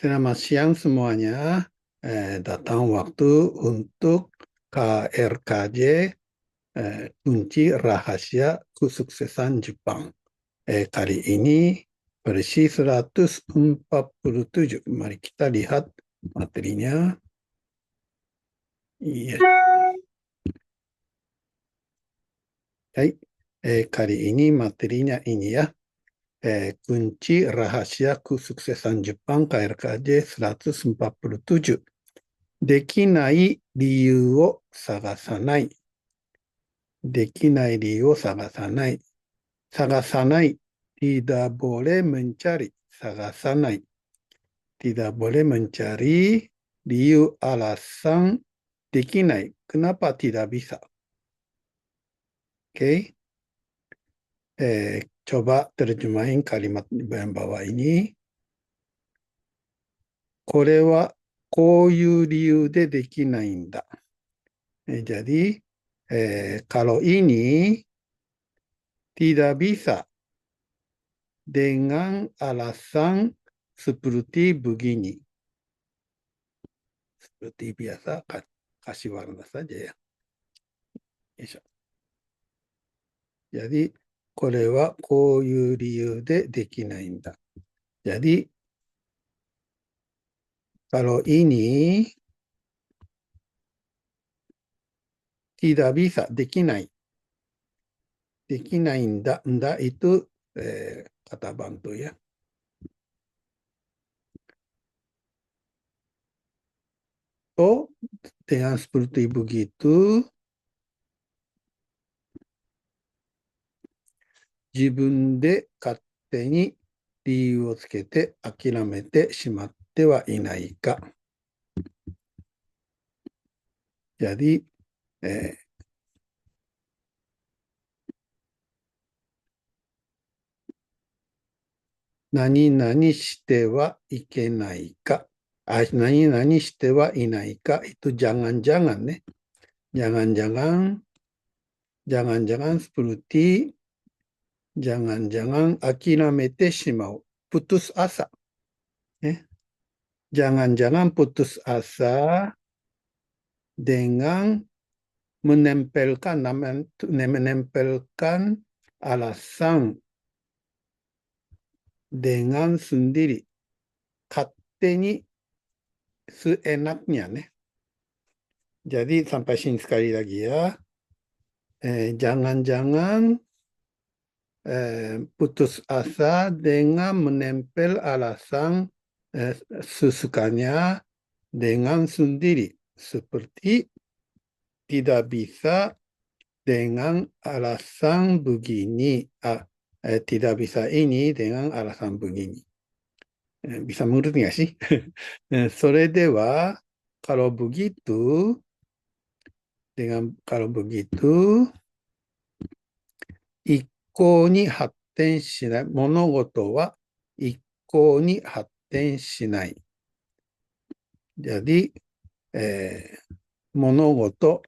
Selamat siang semuanya. Datang waktu untuk KRKJ kunci rahasia kesuksesan Jepang. Kali ini versi 147. Mari kita lihat materinya. Iya. Hai. Kali ini materinya ini ya. Kunci rahasia kesuksesan Jepang KRKJ 147. できない理由を探さない。できない理由を探さない。探さない。Tidak boleh mencari. 探さない。Tidak boleh mencari. Liu alasan できない。Kenapa tidak bisa? Oke. Coba terjemahin kalimat yang bawah ini. これはこういう理由でできないんだ。Jadi, kalau ini tidak bisa dengan alasan seperti begini. Seperti biasa, kasih warna saja ya. Jadi, これはこういう理由でできないんだ。Jadi, kalau ini tidak bisa, できない。できないんだ。んだitu kata bantu ya. So, dengan seperti begitu, 自分で勝手に理由をつけて諦めてしまってはいないか。Jadi,何々してはいけないか。何々してはいないか。Itu jangan-janganね。jangan-jangan seperti jangan-jangan 諦めてしまう。putus asa. Jangan-jangan putus asa dengan menempelkan alasan dengan sendiri. 勝手に seenaknya nih. Jadi sampai sini sekali lagi ya. Jangan-jangan putus asa dengan menempel alasan sesukanya dengan sendiri. Seperti tidak bisa dengan alasan begini. Tidak bisa ini dengan alasan begini. Bisa mengerti nggak sih? それでは、kalau begitu, kalau begitu, 一向に発展しない。物事は一向に発展しない。Jadi, monogoto,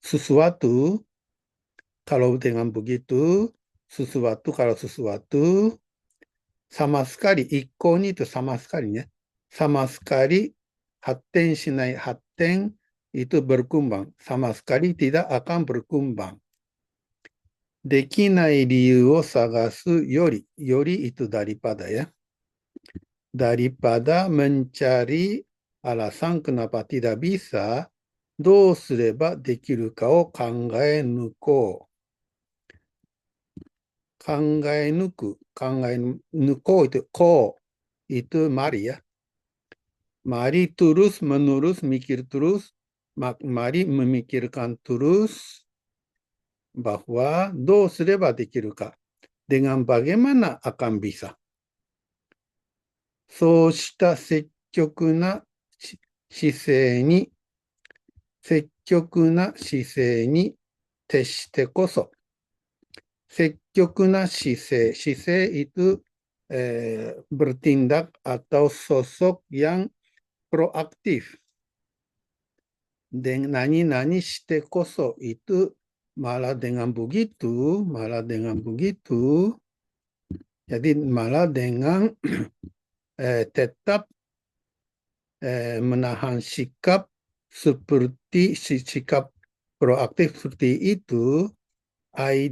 sesuatu, kalau dengan begitu, sesuatu, kalau sesuatu, sama sekali, ikoni itu sama sekali ya. Sama sekali, hattenしない、hatten itu berkembang. Sama sekali tidak akan berkembang. できない理由を探すより、よりitu daripada ya. Daripada mencari alasan kenapa tidak bisa, どうすればできるかを考え抜こう。考え抜く、考え抜こうitu, こうitu mari ya. Mari terus menerus mikir terus, mari memikirkan terus bahwa どうすればできるか。dengan bagaimana akan bisa. そうした積極な姿勢に徹してこそ、積極な姿勢itu bertindak atau sosok yang proaktif. Dan nani shite koso itu malah dengan begitu, jadi malah dengan tetap menahan sikap seperti sikap proaktif seperti itu,新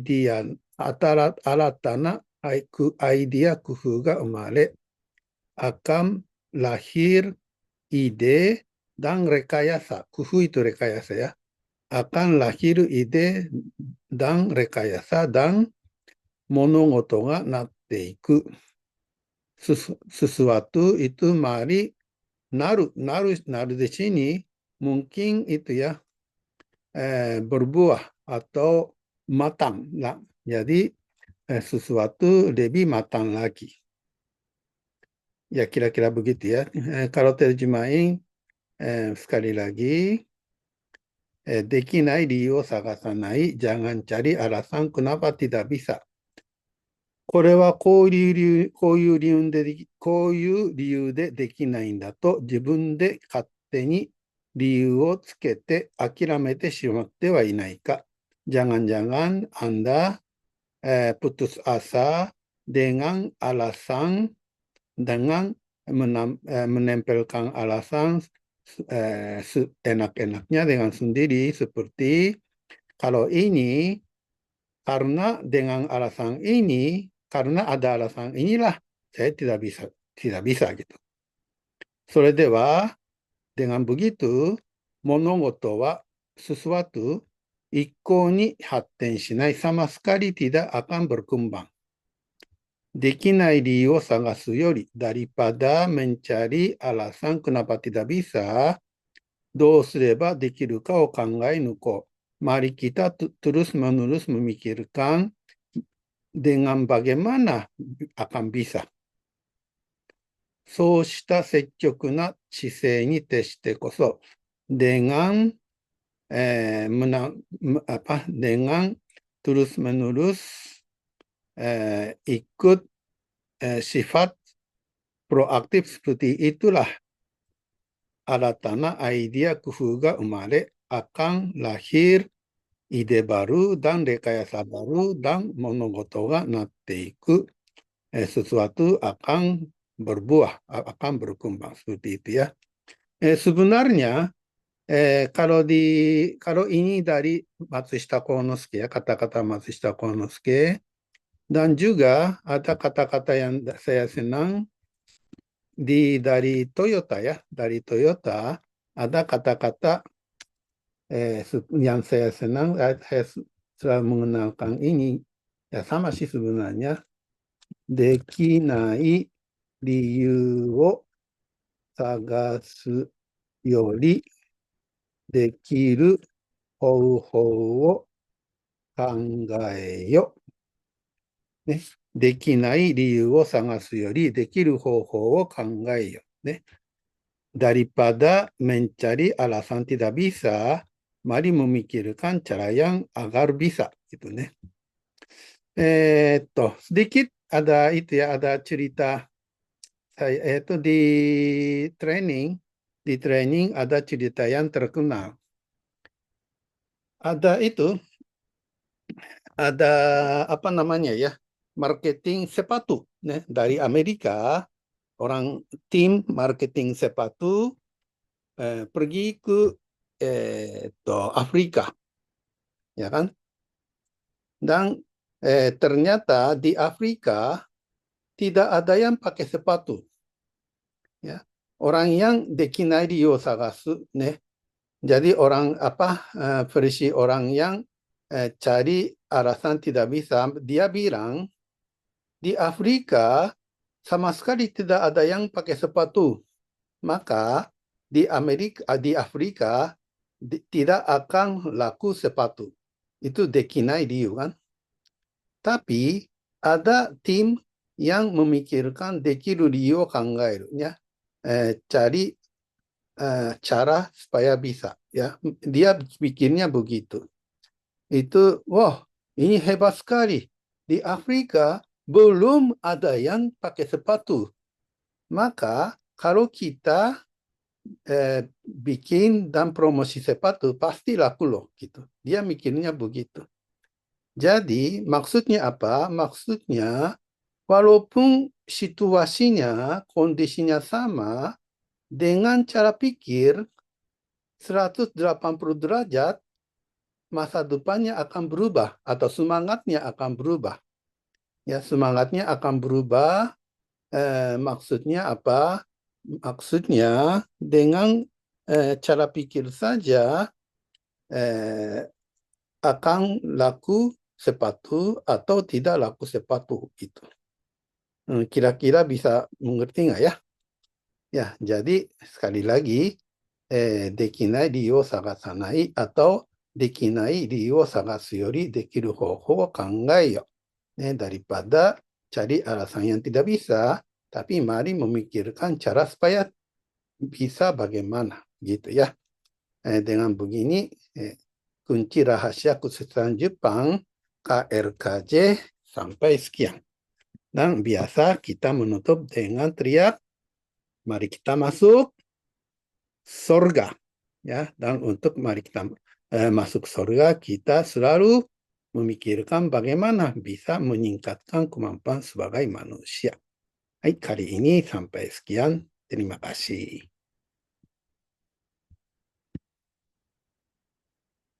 たなidea kufu ga umare, akan lahir ide dan rekayasa. Kufu itu rekayasa ya. Akan lahir ide dan rekayasa dan monogoto ga natte iku. Sesuatu itu mari naru di sini mungkin itu ya berbuah atau matang lah. Jadi sesuatu lebih matang lagi. Ya kira-kira begitu ya. Kalau terjemahin sekali lagi, dekinai liyu o sagasanai, jangan cari alasan kenapa tidak bisa. これはこういう理由でできないんだと自分で勝手に理由をつけて諦めてしまってはいないか。Jangan-jangan Anda putus asa dengan alasan, dengan menempelkan alasan enak-enaknya dengan sendiri seperti kalau ini karena dengan alasan ini, karena ada alasan inilah saya tidak bisa gitu. それでは dengan begitu, monogoto wa sesuatu一向に発展しない、sama sekali tidak akan berkembang. できない理由を探すより daripada mencari alasan kenapa tidak bisa, どうすればできるかを考え抜こう. Mari kita terus-menerus memikirkan dengan bagaimana akan bisa. そうした積極な姿勢に徹してこそ、dengan dengan terus-menerus ikut sifat proaktif seperti itulah新たなidea kufu ga umare, akan lahir ide baru dan rekayasa baru dan monogoto ga natte iku, sesuatu akan berbuah, akan berkembang seperti itu ya. Sebenarnya kalau ini dari Matsushita Konosuke ya, kata-kata Matsushita Konosuke, dan juga ada kata-kata yang saya senang dari Toyota ya, dari Toyota ada kata-kata yang saya senang, saya selalu mengenalkan ini, ya sama sih sebenarnya, できない理由を探すよりできる方法を考えよ。ね、できない理由を探すよりできる方法を考えよ。ね、daripada mencari alasan tidak bisa, mari memikirkan cara yang agar bisa. Gitu, ne. Sedikit ada itu ya, ada cerita saya itu di training ada cerita yang terkenal. Ada itu, ada apa namanya ya, marketing sepatu dari Amerika, orang tim marketing sepatu pergi ke Afrika, ya kan? Dan ternyata di Afrika tidak ada yang pakai sepatu. Ya. Orang yang dekinai liyu sagasu, jadi orang versi orang yang cari alasan tidak bisa, dia bilang di Afrika sama sekali tidak ada yang pakai sepatu. Maka di Afrika tidak akan laku sepatu. Itu dekinai liyu kan. Tapi ada tim yang memikirkan dekiru liyu kangaeru ya. Cari cara supaya bisa ya. Dia pikirnya begitu. Itu wah, ini hebat sekali. Di Afrika belum ada yang pakai sepatu. Maka kalau kita bikin dan promosi sepatu pasti laku loh gitu. Dia mikirnya begitu. Jadi maksudnya apa? Maksudnya walaupun situasinya, kondisinya sama, dengan cara pikir 180 derajat, masa depannya akan berubah atau semangatnya akan berubah. Ya, semangatnya akan berubah. Maksudnya apa? Maksudnya dengan cara pikir saja akan laku sepatu atau tidak laku sepatu itu. Kira-kira bisa mengerti nggak ya? Ya, jadi sekali lagi, dekinai理由を探さないatau dekinai理由を探すよりできる方法を考えよう。Daripada cari alasan yang tidak bisa, tapi mari memikirkan cara supaya bisa bagaimana, gitu ya. Dengan begini, kunci rahasia kesuksesan Jepang, KRKJ, sampai sekian. Dan biasa kita menutup dengan teriak, mari kita masuk surga. Ya, dan untuk mari kita masuk surga, kita selalu memikirkan bagaimana bisa meningkatkan kemampuan sebagai manusia. Hai, kali ini sampai sekian. Terima kasih.